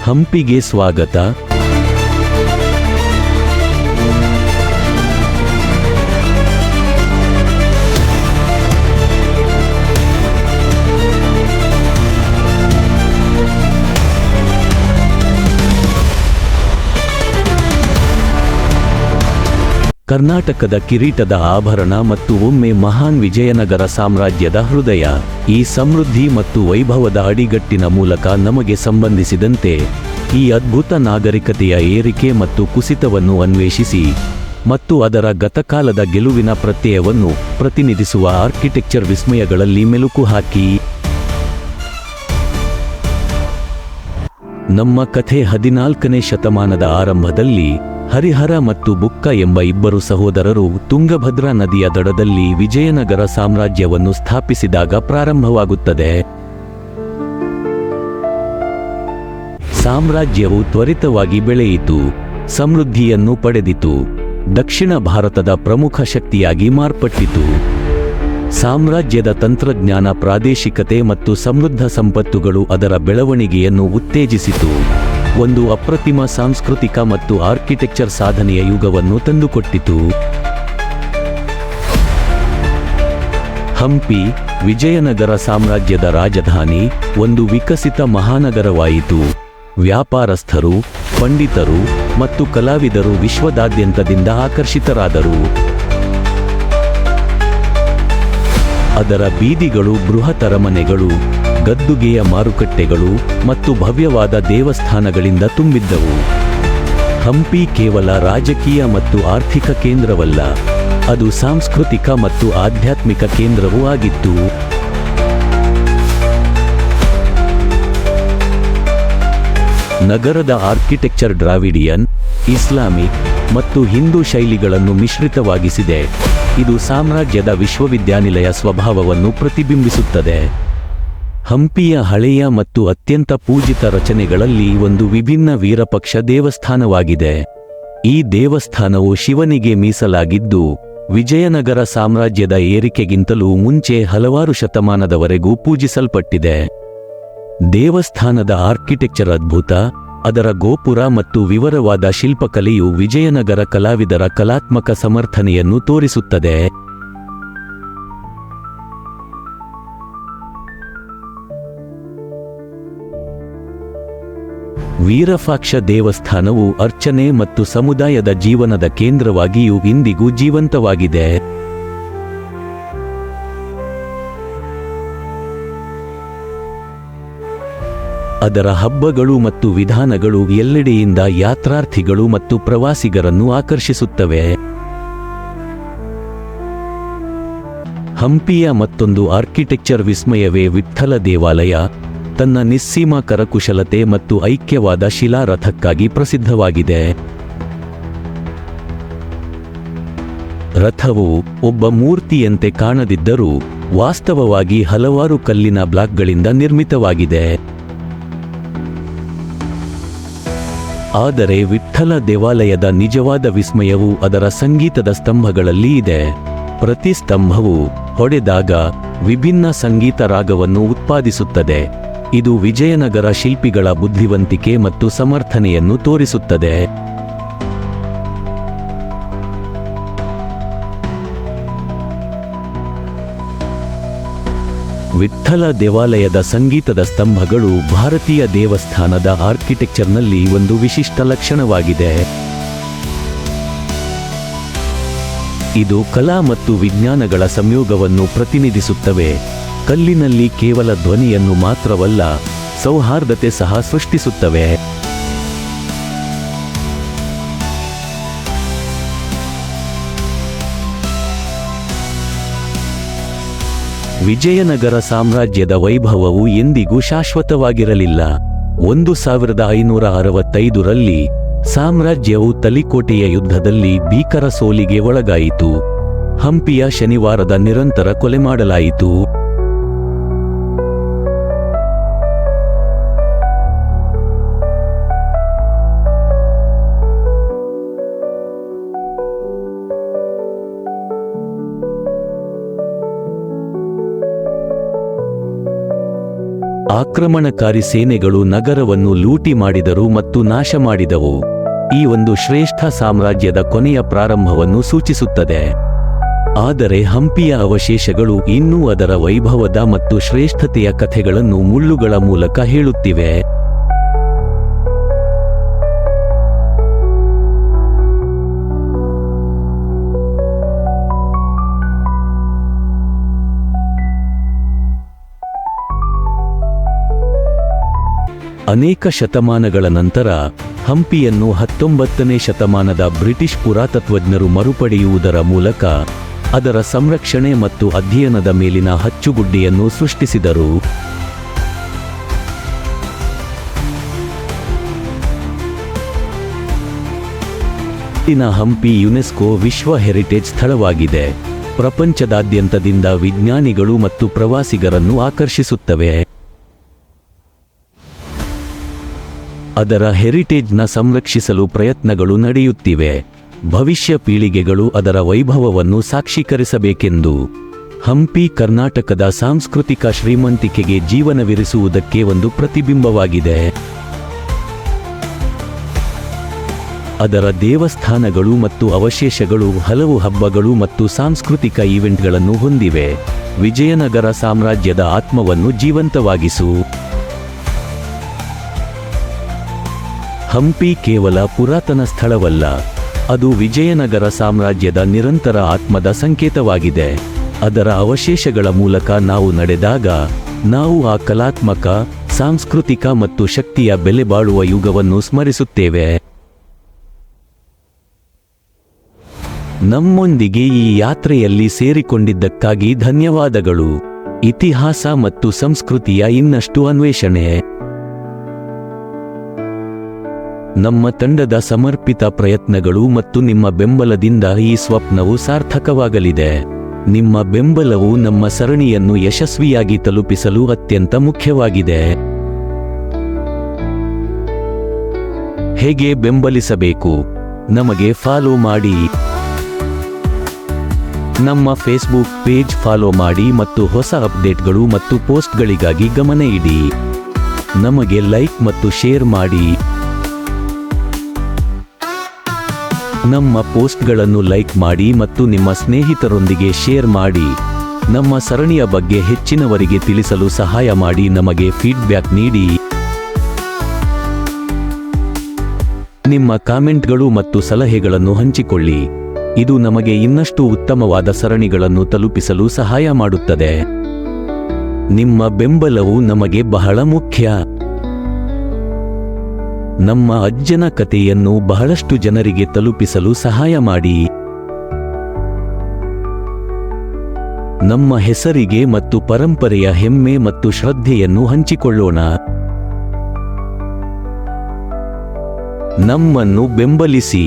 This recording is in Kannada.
ಹಂಪಿಗೆ ಸ್ವಾಗತ. ಕರ್ನಾಟಕದ ಕಿರೀಟದ ಆಭರಣ ಮತ್ತು ಒಮ್ಮೆ ಮಹಾನ್ ವಿಜಯನಗರ ಸಾಮ್ರಾಜ್ಯದ ಹೃದಯ. ಈ ಸಮೃದ್ಧಿ ಮತ್ತು ವೈಭವದ ಅಡಿಗಟ್ಟಿನ ಮೂಲಕ ನಮಗೆ ಸಂಬಂಧಿಸಿದಂತೆ ಈ ಅದ್ಭುತ ನಾಗರಿಕತೆಯ ಏರಿಕೆ ಮತ್ತು ಕುಸಿತವನ್ನು ಅನ್ವೇಷಿಸಿ ಮತ್ತು ಅದರ ಗತಕಾಲದ ಗೆಲುವಿನ ಪ್ರತ್ಯಯವನ್ನು ಪ್ರತಿನಿಧಿಸುವ ಆರ್ಕಿಟೆಕ್ಚರ್ ವಿಸ್ಮಯಗಳಲ್ಲಿ ಮೆಲುಕು ಹಾಕಿ. ನಮ್ಮ ಕಥೆ 14ನೇ ಶತಮಾನದ ಆರಂಭದಲ್ಲಿ ಹರಿಹರ ಮತ್ತು ಬುಕ್ಕ ಎಂಬ ಇಬ್ಬರು ಸಹೋದರರು ತುಂಗಭದ್ರಾ ನದಿಯ ದಡದಲ್ಲಿ ವಿಜಯನಗರ ಸಾಮ್ರಾಜ್ಯವನ್ನು ಸ್ಥಾಪಿಸಿದಾಗ ಪ್ರಾರಂಭವಾಗುತ್ತದೆ. ಸಾಮ್ರಾಜ್ಯವು ತ್ವರಿತವಾಗಿ ಬೆಳೆಯಿತು, ಸಮೃದ್ಧಿಯನ್ನು ಪಡೆದಿತು, ದಕ್ಷಿಣ ಭಾರತದ ಪ್ರಮುಖ ಶಕ್ತಿಯಾಗಿ ಮಾರ್ಪಟ್ಟಿತು. ಸಾಮ್ರಾಜ್ಯದ ತಂತ್ರಜ್ಞಾನ, ಪ್ರಾದೇಶಿಕತೆ ಮತ್ತು ಸಮೃದ್ಧ ಸಂಪತ್ತುಗಳು ಅದರ ಬೆಳವಣಿಗೆಯನ್ನು ಉತ್ತೇಜಿಸಿತು. ಒಂದು ಅಪ್ರತಿಮ ಸಾಂಸ್ಕೃತಿಕ ಮತ್ತು ಆರ್ಕಿಟೆಕ್ಚರ್ ಸಾಧನೆಯ ಯುಗವನ್ನು ತಂದುಕೊಟ್ಟಿತು. ಹಂಪಿ, ವಿಜಯನಗರ ಸಾಮ್ರಾಜ್ಯದ ರಾಜಧಾನಿ, ಒಂದು ವಿಕಸಿತ ಮಹಾನಗರವಾಯಿತು. ವ್ಯಾಪಾರಸ್ಥರು, ಪಂಡಿತರು ಮತ್ತು ಕಲಾವಿದರು ವಿಶ್ವದಾದ್ಯಂತದಿಂದ ಆಕರ್ಷಿತರಾದರು. ಅದರ ಬೀದಿಗಳು ಬೃಹತ್ ಅರಮನೆಗಳು, ಗದ್ದುಗೆಯ ಮಾರುಕಟ್ಟೆಗಳು ಮತ್ತು ಭವ್ಯವಾದ ದೇವಸ್ಥಾನಗಳಿಂದ ತುಂಬಿದ್ದವು. ಹಂಪಿ ಕೇವಲ ರಾಜಕೀಯ ಮತ್ತು ಆರ್ಥಿಕ ಕೇಂದ್ರವಲ್ಲ, ಅದು ಸಾಂಸ್ಕೃತಿಕ ಮತ್ತು ಆಧ್ಯಾತ್ಮಿಕ ಕೇಂದ್ರವೂ ಆಗಿತ್ತು. ನಗರದ ಆರ್ಕಿಟೆಕ್ಚರ್ ಡ್ರಾವಿಡಿಯನ್, ಇಸ್ಲಾಮಿಕ್ ಮತ್ತು ಹಿಂದೂ ಶೈಲಿಗಳನ್ನು ಮಿಶ್ರಿತವಾಗಿಸಿದೆ. ಇದು ಸಾಮ್ರಾಜ್ಯದ ವಿಶ್ವವಿದ್ಯಾನಿಲಯ ಸ್ವಭಾವವನ್ನು ಪ್ರತಿಬಿಂಬಿಸುತ್ತದೆ. ಹಂಪಿಯ ಹಳೆಯ ಮತ್ತು ಅತ್ಯಂತ ಪೂಜಿತ ರಚನೆಗಳಲ್ಲಿ ಒಂದು ವಿಭಿನ್ನ ವೀರಪಕ್ಷ ದೇವಸ್ಥಾನವಾಗಿದೆ. ಈ ದೇವಸ್ಥಾನವು ಶಿವನಿಗೆ ಮೀಸಲಾಗಿದ್ದು, ವಿಜಯನಗರ ಸಾಮ್ರಾಜ್ಯದ ಏರಿಕೆಗಿಂತಲೂ ಮುಂಚೆ ಹಲವಾರು ಶತಮಾನದವರೆಗೂ ಪೂಜಿಸಲ್ಪಟ್ಟಿದೆ. ದೇವಸ್ಥಾನದ ಆರ್ಕಿಟೆಕ್ಚರ್ ಅದ್ಭುತ. ಅದರ ಗೋಪುರ ಮತ್ತು ವಿವರವಾದ ಶಿಲ್ಪಕಲೆಯು ವಿಜಯನಗರ ಕಲಾವಿದರ ಕಲಾತ್ಮಕ ಸಮರ್ಥನೆಯನ್ನು ತೋರಿಸುತ್ತದೆ. ವೀರಪಾಕ್ಷ ದೇವಸ್ಥಾನವು ಅರ್ಚನೆ ಮತ್ತು ಸಮುದಾಯದ ಜೀವನದ ಕೇಂದ್ರವಾಗಿಯೂ ಇಂದಿಗೂ ಜೀವಂತವಾಗಿದೆ. ಅದರ ಹಬ್ಬಗಳು ಮತ್ತು ವಿಧಾನಗಳು ಎಲ್ಲೆಡೆಯಿಂದ ಯಾತ್ರಾರ್ಥಿಗಳು ಮತ್ತು ಪ್ರವಾಸಿಗರನ್ನು ಆಕರ್ಷಿಸುತ್ತವೆ. ಹಂಪಿಯ ಮತ್ತೊಂದು ಆರ್ಕಿಟೆಕ್ಚರ್ ವಿಸ್ಮಯವೇ ವಿಠ್ಠಲ ದೇವಾಲಯ. ತನ್ನ ನಿಸ್ಸೀಮ ಕರಕುಶಲತೆ ಮತ್ತು ಐಕ್ಯವಾದ ಶಿಲಾರಥಕ್ಕಾಗಿ ಪ್ರಸಿದ್ಧವಾಗಿದೆ. ರಥವು ಒಬ್ಬ ಮೂರ್ತಿಯಂತೆ ಕಾಣದಿದ್ದರೂ ವಾಸ್ತವವಾಗಿ ಹಲವಾರು ಕಲ್ಲಿನ ಬ್ಲಾಕ್ಗಳಿಂದ ನಿರ್ಮಿತವಾಗಿದೆ. ಆದರೆ ವಿಠ್ಠಲ ದೇವಾಲಯದ ನಿಜವಾದ ವಿಸ್ಮಯವು ಅದರ ಸಂಗೀತದ ಸ್ತಂಭಗಳಲ್ಲಿ ಇದೆ. ಪ್ರತಿ ಸ್ತಂಭವು ಹೊಡೆದಾಗ ವಿಭಿನ್ನ ಸಂಗೀತ ರಾಗವನ್ನು ಉತ್ಪಾದಿಸುತ್ತದೆ. ಇದು ವಿಜಯನಗರ ಶಿಲ್ಪಿಗಳ ಬುದ್ಧಿವಂತಿಕೆ ಮತ್ತು ಸಮರ್ಥನೆಯನ್ನು ತೋರಿಸುತ್ತದೆ. ವಿಠ್ಠಲ ದೇವಾಲಯದ ಸಂಗೀತದ ಸ್ತಂಭಗಳು ಭಾರತೀಯ ದೇವಸ್ಥಾನದ ಆರ್ಕಿಟೆಕ್ಚರ್ನಲ್ಲಿ ಒಂದು ವಿಶಿಷ್ಟ ಲಕ್ಷಣವಾಗಿದೆ. ಇದು ಕಲಾ ಮತ್ತು ವಿಜ್ಞಾನಗಳ ಸಂಯೋಗವನ್ನು ಪ್ರತಿನಿಧಿಸುತ್ತವೆ. ಕಲ್ಲಿನಲ್ಲಿ ಕೇವಲ ಧ್ವನಿಯನ್ನು ಮಾತ್ರವಲ್ಲ, ಸೌಹಾರ್ದತೆ ಸಹ ಸೃಷ್ಟಿಸುತ್ತವೆ. ವಿಜಯನಗರ ಸಾಮ್ರಾಜ್ಯದ ವೈಭವವು ಎಂದಿಗೂ ಶಾಶ್ವತವಾಗಿರಲಿಲ್ಲ. 1565ರಲ್ಲಿ ಸಾಮ್ರಾಜ್ಯವು ತಲಿಕೋಟೆಯ ಯುದ್ಧದಲ್ಲಿ ಭೀಕರ ಸೋಲಿಗೆ ಒಳಗಾಯಿತು. ಹಂಪಿಯ ಶನಿವಾರದ ನಿರಂತರ ಕೊಲೆ ಮಾಡಲಾಯಿತು. ಆ ಆಕ್ರಮಣಕಾರಿ ಸೇನೆಗಳು ನಗರವನ್ನು ಲೂಟಿ ಮಾಡಿದರು ಮತ್ತು ನಾಶ ಮಾಡಿದವು. ಈ ಒಂದು ಶ್ರೇಷ್ಠ ಸಾಮ್ರಾಜ್ಯದ ಕೊನೆಯ ಪ್ರಾರಂಭವನ್ನು ಸೂಚಿಸುತ್ತದೆ. ಆದರೆ ಹಂಪಿಯ ಅವಶೇಷಗಳು ಇನ್ನೂ ಅದರ ವೈಭವದ ಮತ್ತು ಶ್ರೇಷ್ಠತೆಯ ಕಥೆಗಳನ್ನು ಮುಳ್ಳುಗಳ ಮೂಲಕ ಹೇಳುತ್ತಿವೆ. ಅನೇಕ ಶತಮಾನಗಳ ನಂತರ ಹಂಪಿಯನ್ನು 19ನೇ ಶತಮಾನದ ಬ್ರಿಟಿಷ್ ಪುರಾತತ್ವಜ್ಞರು ಮರುಪಡೆಯುವುದರ ಮೂಲಕ ಅದರ ಸಂರಕ್ಷಣೆ ಮತ್ತು ಅಧ್ಯಯನದ ಮೇಲಿನ ಹಚ್ಚುಗುಡ್ಡೆಯನ್ನು ಸೃಷ್ಟಿಸಿದರು. ಹಂಪಿ ಯುನೆಸ್ಕೋ ವಿಶ್ವ ಹೆರಿಟೇಜ್ ಸ್ಥಳವಾಗಿದೆ. ಪ್ರಪಂಚದಾದ್ಯಂತದಿಂದ ವಿಜ್ಞಾನಿಗಳು ಮತ್ತು ಪ್ರವಾಸಿಗರನ್ನು ಆಕರ್ಷಿಸುತ್ತವೆ. ಅದರ ಹೆರಿಟೇಜ್ನ ಸಂರಕ್ಷಿಸಲು ಪ್ರಯತ್ನಗಳು ನಡೆಯುತ್ತಿವೆ. ಭವಿಷ್ಯ ಪೀಳಿಗೆಗಳು ಅದರ ವೈಭವವನ್ನು ಸಾಕ್ಷೀಕರಿಸಬೇಕೆಂದು. ಹಂಪಿ ಕರ್ನಾಟಕದ ಸಾಂಸ್ಕೃತಿಕ ಶ್ರೀಮಂತಿಕೆಗೆ ಜೀವನವಿರಿಸುವುದಕ್ಕೆ ಒಂದು ಪ್ರತಿಬಿಂಬವಾಗಿದೆ. ಅದರ ದೇವಸ್ಥಾನಗಳು ಮತ್ತು ಅವಶೇಷಗಳು ಹಲವು ಹಬ್ಬಗಳು ಮತ್ತು ಸಾಂಸ್ಕೃತಿಕ ಈವೆಂಟ್ಗಳನ್ನು ಹೊಂದಿವೆ. ವಿಜಯನಗರ ಸಾಮ್ರಾಜ್ಯದ ಆತ್ಮವನ್ನು ಜೀವಂತವಾಗಿಸು. ಹಂಪಿ ಕೇವಲ ಪುರಾತನ ಸ್ಥಳವಲ್ಲ, ಅದು ವಿಜಯನಗರ ಸಾಮ್ರಾಜ್ಯದ ನಿರಂತರ ಆತ್ಮದ ಸಂಕೇತವಾಗಿದೆ. ಅದರ ಅವಶೇಷಗಳ ಮೂಲಕ ನಾವು ನಡೆದಾಗ ನಾವು ಆ ಕಲಾತ್ಮಕ, ಸಾಂಸ್ಕೃತಿಕ ಮತ್ತು ಶಕ್ತಿಯ ಬೆಲೆಬಾಳುವ ಯುಗವನ್ನು ಸ್ಮರಿಸುತ್ತೇವೆ. ನಮ್ಮೊಂದಿಗೆ ಈ ಯಾತ್ರೆಯಲ್ಲಿ ಸೇರಿಕೊಂಡಿದ್ದಕ್ಕಾಗಿ ಧನ್ಯವಾದಗಳು. ಇತಿಹಾಸ ಮತ್ತು ಸಂಸ್ಕೃತಿಯ ಇನ್ನಷ್ಟು ಅನ್ವೇಷಣೆ. ನಮ್ಮ ತಂಡದ ಸಮರ್ಪಿತ ಪ್ರಯತ್ನಗಳು ಮತ್ತು ನಿಮ್ಮ ಬೆಂಬಲದಿಂದ ಈ ಸ್ವಪ್ನವು ಸಾರ್ಥಕವಾಗಲಿದೆ. ನಿಮ್ಮ ಬೆಂಬಲವು ನಮ್ಮ ಸರಣಿಯನ್ನು ಯಶಸ್ವಿಯಾಗಿ ತಲುಪಿಸಲು ಅತ್ಯಂತ ಮುಖ್ಯವಾಗಿದೆ. ಹೇಗೆ ಬೆಂಬಲಿಸಬೇಕು? ನಮಗೆ ಫಾಲೋ ಮಾಡಿ. ನಮ್ಮ ಫೇಸ್ಬುಕ್ ಪೇಜ್ ಫಾಲೋ ಮಾಡಿ ಮತ್ತು ಹೊಸ ಅಪ್ಡೇಟ್ಗಳು ಮತ್ತು ಪೋಸ್ಟ್ಗಳಿಗಾಗಿ ಗಮನ ಇಡಿ. ನಮಗೆ ಲೈಕ್ ಮತ್ತು ಶೇರ್ ಮಾಡಿ. ನಮ್ಮ ಪೋಸ್ಟ್ಗಳನ್ನು ಲೈಕ್ ಮಾಡಿ ಮತ್ತು ನಿಮ್ಮ ಸ್ನೇಹಿತರೊಂದಿಗೆ ಶೇರ್ ಮಾಡಿ. ನಮ್ಮ ಸರಣಿಯ ಬಗ್ಗೆ ಹೆಚ್ಚಿನವರಿಗೆ ತಿಳಿಸಲು ಸಹಾಯ ಮಾಡಿ. ನಮಗೆ ಫೀಡ್ಬ್ಯಾಕ್ ನೀಡಿ. ನಿಮ್ಮ ಕಾಮೆಂಟ್ಗಳು ಮತ್ತು ಸಲಹೆಗಳನ್ನು ಹಂಚಿಕೊಳ್ಳಿ. ಇದು ನಮಗೆ ಇನ್ನಷ್ಟು ಉತ್ತಮವಾದ ಸರಣಿಗಳನ್ನು ತಲುಪಿಸಲು ಸಹಾಯ ಮಾಡುತ್ತದೆ. ನಿಮ್ಮ ಬೆಂಬಲವು ನಮಗೆ ಬಹಳ ಮುಖ್ಯ. ನಮ್ಮ ಅಜ್ಜನ ಕಥೆಯನ್ನು ಬಹಳಷ್ಟು ಜನರಿಗೆ ತಲುಪಿಸಲು ಸಹಾಯ ಮಾಡಿ. ನಮ್ಮ ಹೆಸರಿಗೆ ಮತ್ತು ಪರಂಪರೆಯ ಹೆಮ್ಮೆ ಮತ್ತು ಶ್ರದ್ಧೆಯನ್ನು ಹಂಚಿಕೊಳ್ಳೋಣ. ನಮ್ಮನ್ನು ಬೆಂಬಲಿಸಿ.